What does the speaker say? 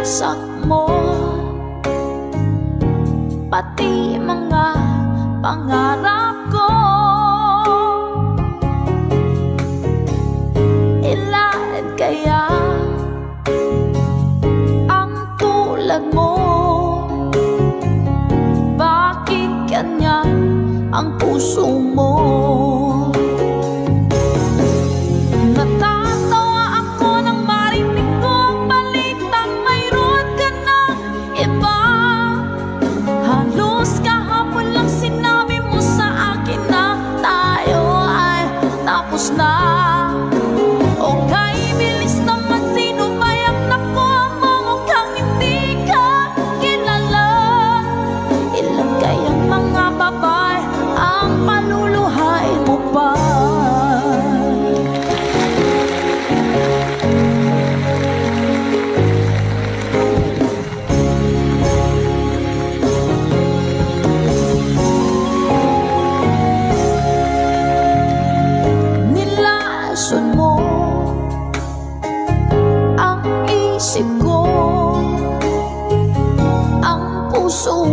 wasak mo, pati mga pangarap ko. Ilan kaya ang tulad mo? Bakit ganyan ang puso mo? Natatawa ako nang marinig ko ang balitang mayroon ka ng iba. Halos kahapon lang sinabi mo sa akin na tayo ay tapos na. Okay, bilis naman, sino ba yung nakuha mo? Mukhang hindi ka kilala. Ilan kayang mga babae ang paluluhain mo pa? Nilason mo ang isip ko, ang puso